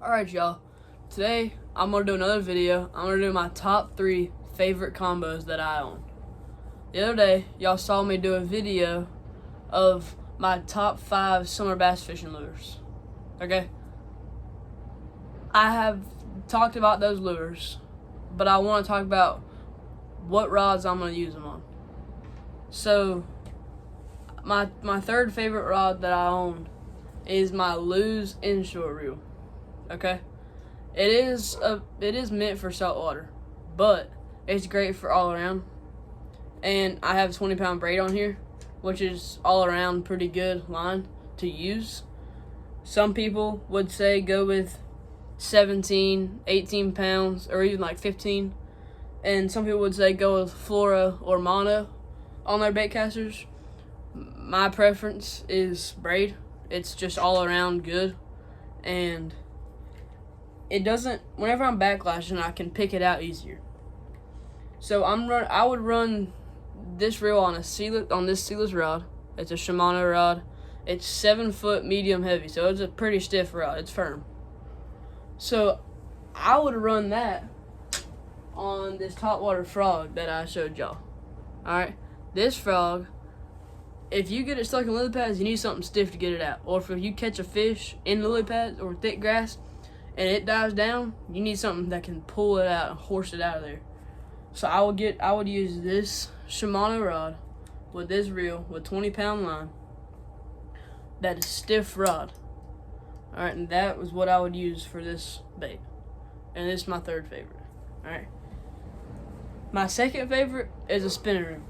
Alright, y'all. Today, I'm going to do another video. I'm going to do my top 3 favorite combos that I own. The other day, y'all saw me do a video of my top 5 summer bass fishing lures. Okay? I have talked about those lures, but I want to talk about what rods I'm going to use them on. So, my third favorite rod that I own is my Lew's inshore reel. Okay, it is meant for saltwater, but it's great for all around. And I have a 20-pound braid on here, which is all around pretty good line to use. Some people would say go with 17, 18 pounds, or even like 15. And some people would say go with Flora or Mono on their bait casters. My preference is braid. It's just all around good, and it doesn't, whenever I'm backlashing, I can pick it out easier. So I would run this reel on this sealess rod. It's a Shimano rod. It's 7 foot medium heavy, so it's a pretty stiff rod. It's firm. So I would run that on this Topwater frog that I showed y'all. Alright, this frog, if you get it stuck in lily pads, you need something stiff to get it out. Or if you catch a fish in lily pads or thick grass and it dives down, you need something that can pull it out and horse it out of there. So I would use this Shimano rod with this reel with 20-pound line. That is stiff rod. Alright, and that was what I would use for this bait. And this is my third favorite. Alright. My second favorite is a spinning ring.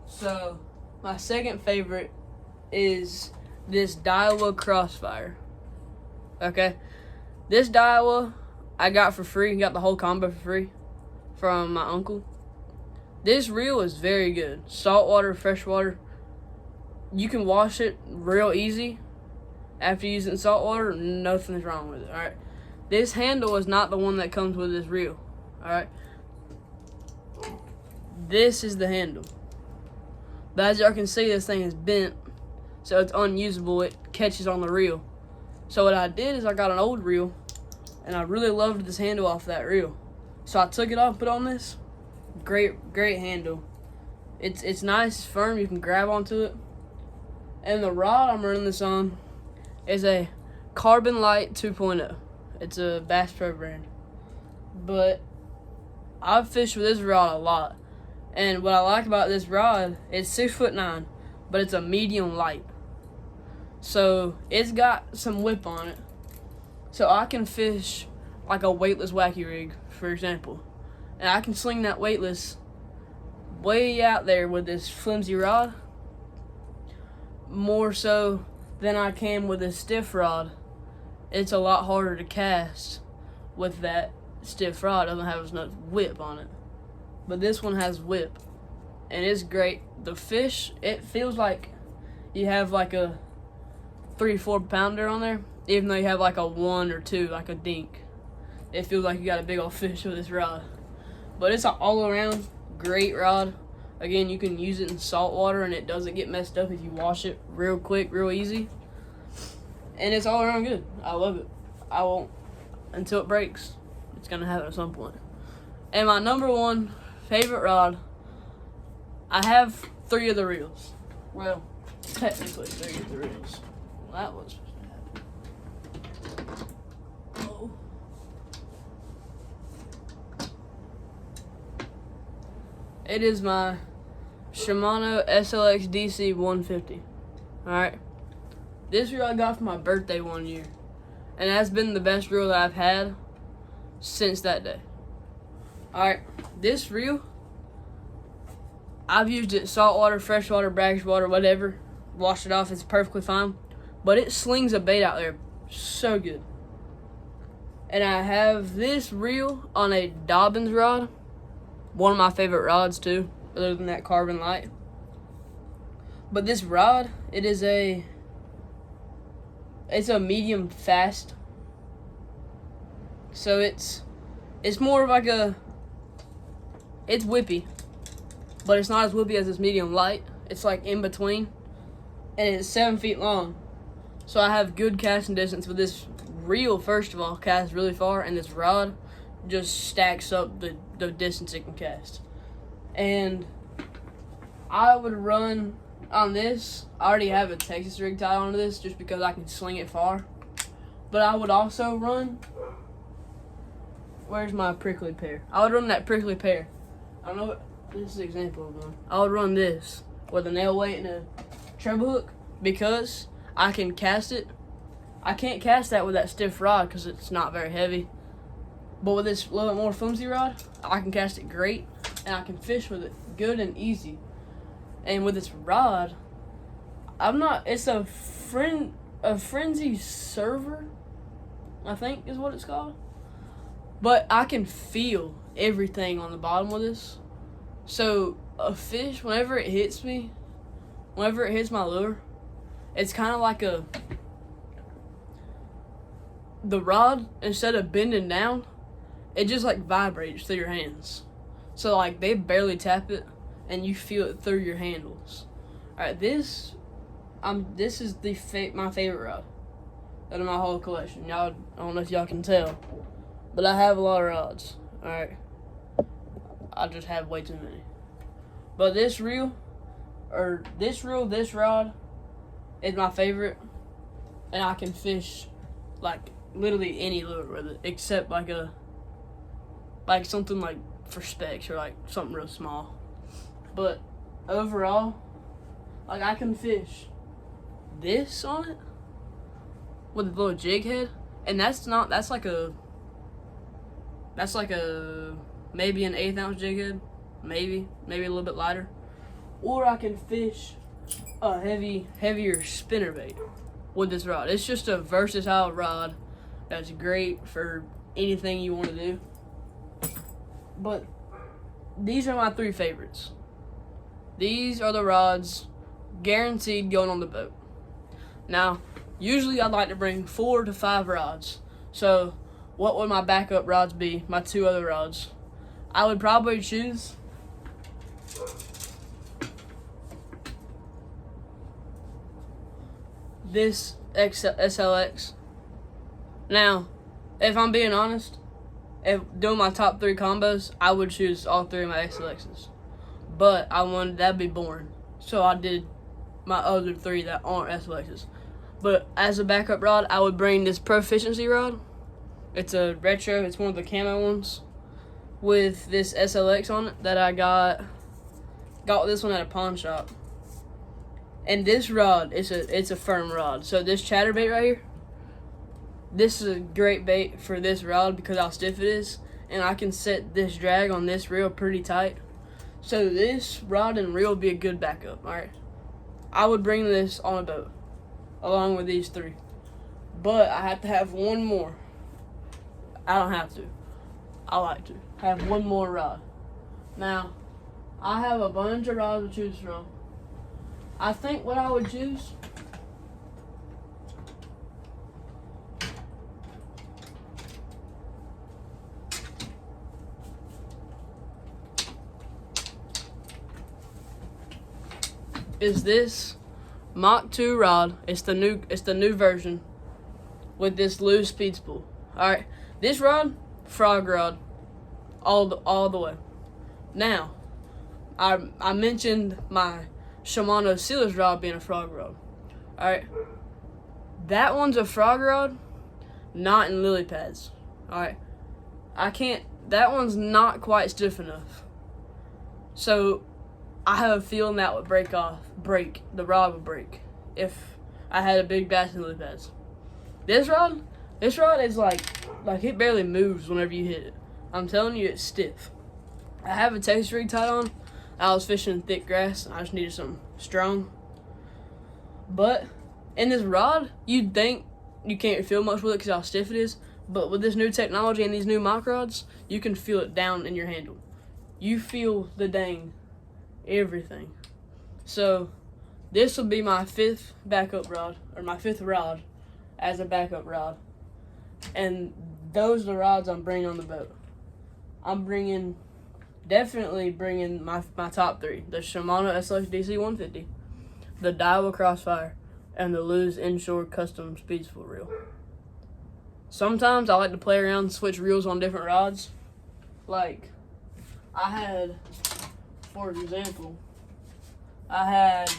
So my second favorite is this Daiwa Crossfire. Okay, this Daiwa I got for free. Got the whole combo for free from my uncle. This reel is very good. Saltwater, freshwater. You can wash it real easy after using saltwater. Nothing's wrong with it. All right. This handle is not the one that comes with this reel. All right. This is the handle. But as y'all can see, this thing is bent, so it's unusable. It catches on the reel. So what I did is I got an old reel, and I really loved this handle off that reel. So I took it off, put on this. Great handle. It's nice, firm. You can grab onto it. And the rod I'm running this on is a Carbon Light 2.0. It's a Bass Pro brand. But I've fished with this rod a lot. And what I like about this rod, it's 6'9", but it's a medium light. So it's got some whip on it. So I can fish like a weightless wacky rig, for example. And I can sling that weightless way out there with this flimsy rod, more so than I can with this stiff rod. It's a lot harder to cast with that stiff rod. It doesn't have as much whip on it. But this one has whip, and it's great. The fish, it feels like you have like a 3-4 pounder on there, even though you have like a 1 or 2, like a dink. It feels like you got a big old fish with this rod. But it's an all-around great rod. Again, you can use it in salt water, and it doesn't get messed up if you wash it real quick, real easy. And it's all around good. I love it. I won't until it breaks. It's gonna happen at some point. And my number 1 favorite rod, I have 3 of the reels. Well, technically 3 of the reels. Well, that was supposed to happen. Oh. It is my Shimano SLX DC 150. Alright. This reel I got for my birthday one year. And that's been the best reel that I've had since that day. Alright, this reel, I've used it saltwater, freshwater, brackish water, whatever. Washed it off, it's perfectly fine. But it slings a bait out there so good. And I have this reel on a Dobbins rod. One of my favorite rods too, other than that Carbon Light. But this rod, it's a medium fast. So it's more of like it's whippy, but it's not as whippy as this medium light. It's like in between, and it's 7 feet long. So I have good casting distance, but this reel, first of all, casts really far, and this rod just stacks up the distance it can cast. And I would run on this. I already have a Texas rig tied onto this just because I can sling it far. But I would also run, where's my prickly pear? I would run that prickly pear. I don't know what, this is an example of one. I would run this with a nail weight and a treble hook because I can cast it. I can't cast that with that stiff rod because it's not very heavy. But with this little bit more flimsy rod, I can cast it great and I can fish with it good and easy. And with this rod, it's a frenzy server, I think is what it's called. But I can feel everything on the bottom of this. So a fish, whenever it hits my lure, it's kind of like the rod, instead of bending down, it just like vibrates through your hands. So like they barely tap it and you feel it through your handles. Alright, this is my favorite rod out of my whole collection. Y'all, I don't know if y'all can tell, but I have a lot of rods. Alright, I just have way too many. But this rod is my favorite, and I can fish like literally any lure with it, except like something like for specks or like something real small. But overall, like I can fish this on it with a little jig head, and that's like a maybe an 1/8 ounce jig head, maybe a little bit lighter. Or I can fish a heavier spinnerbait with this rod. It's just a versatile rod that's great for anything you want to do. But these are my 3 favorites. These are the rods guaranteed going on the boat. Now, usually I'd like to bring 4 to 5 rods. So what would my backup rods be, my 2 other rods? I would probably choose this SLX. Now, if I'm being honest, if doing my top 3 combos, I would choose all 3 of my SLXs. But that'd be boring. So I did my other 3 that aren't SLXs. But as a backup rod, I would bring this Proficiency rod. It's a retro, it's one of the camo ones with this SLX on it that I got this one at a pawn shop. And this rod, it's a firm rod. So this chatterbait right here, this is a great bait for this rod because how stiff it is, and I can set this drag on this reel pretty tight. So this rod and reel would be a good backup. Alright, I would bring this on a boat along with these 3, but I have to have one more. I don't have to, I like to have one more rod. Now, I have a bunch of rods to choose from. I think what I would choose is this Mach 2 rod. It's the new version with this loose speed spool. Alright, this rod, frog rod, all the way. Now, I mentioned my Shimano Sealers rod being a frog rod. Alright, that one's a frog rod, not in lily pads. Alright, that one's not quite stiff enough. So I have a feeling that would the rod would break if I had a big bass in lily pads. This rod is like it barely moves whenever you hit it. I'm telling you, it's stiff. I have a Texas rig tied on. I was fishing thick grass. I just needed something strong. But in this rod, you'd think you can't feel much with it because how stiff it is. But with this new technology and these new mock rods, you can feel it down in your handle. You feel the dang everything. So this will be my 5th backup rod, or my 5th rod as a backup rod. And those are the rods I'm bringing on the boat. I'm definitely bringing my top 3. The Shimano SLX DC 150, the Daiwa Crossfire, and the Lew's Inshore Custom Speedspool reel. Sometimes I like to play around and switch reels on different rods. Like, I had, for example, I had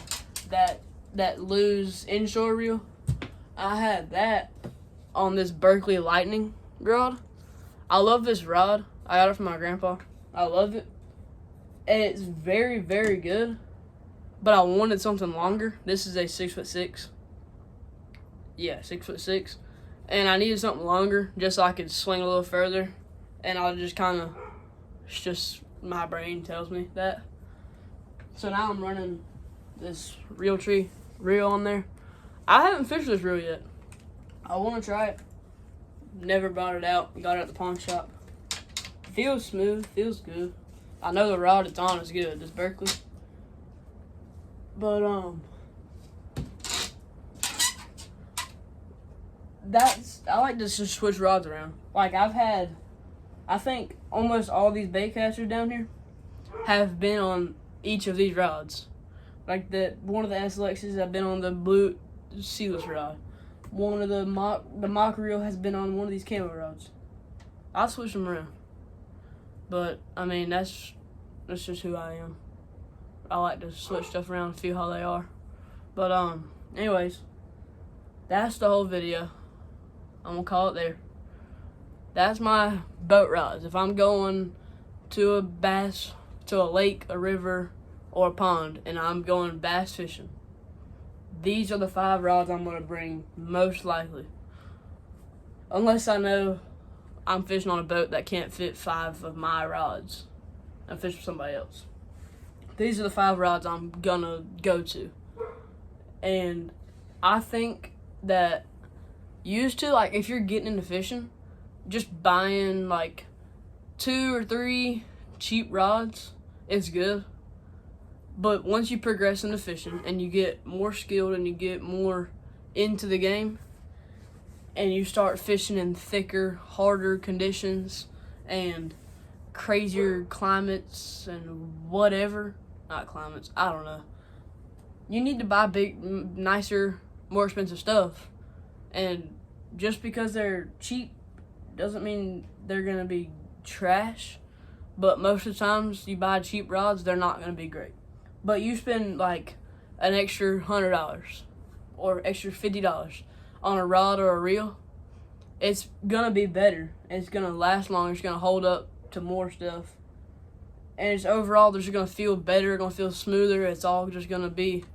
that Lew's Inshore reel. I had that on this Berkeley Lightning rod. I love this rod. I got it from my grandpa. I love it. And it's very, very good. But I wanted something longer. This is a 6'6". Yeah, 6'6". And I needed something longer just so I could swing a little further. And I just kind of, it's just my brain tells me that. So now I'm running this Realtree reel on there. I haven't fished this reel yet. I want to try it. Never brought it out. Got it at the pawn shop. Feels smooth. Feels good. I know the rod it's on is good. This Berkeley. But I like to just switch rods around. Like, I think almost all these bait casters down here have been on each of these rods. Like one of the SLXs have been on the blue sealess rod. One of the mock reel has been on one of these camo rods. I switch them around. But I mean, that's just who I am. I like to switch stuff around and feel how they are. But anyways, that's the whole video. I'm gonna call it there. That's my boat rods. If I'm going to a lake, a river, or a pond, and I'm going bass fishing, these are the 5 rods I'm gonna bring most likely. Unless I know I'm fishing on a boat that can't fit 5 of my rods and fish for somebody else. These are the 5 rods I'm gonna go to. And I think that like, if you're getting into fishing, just buying like 2 or 3 cheap rods is good. But once you progress into fishing and you get more skilled and you get more into the game and you start fishing in thicker, harder conditions and crazier climates and whatever, not climates, I don't know. You need to buy big, nicer, more expensive stuff. And just because they're cheap doesn't mean they're going to be trash. But most of the times you buy cheap rods, they're not going to be great. But you spend like an extra $100 or extra $50 on a rod or a reel, it's going to be better. It's going to last longer. It's going to hold up to more stuff. And it's overall, they're just going to feel better. Going to feel smoother. It's all just going to be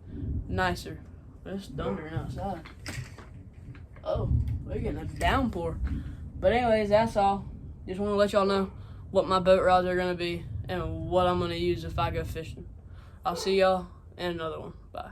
nicer. It's thundering outside. Oh, we're getting a downpour. But anyways, that's all. Just want to let y'all know what my boat rods are going to be and what I'm going to use if I go fishing. I'll see y'all in another one. Bye.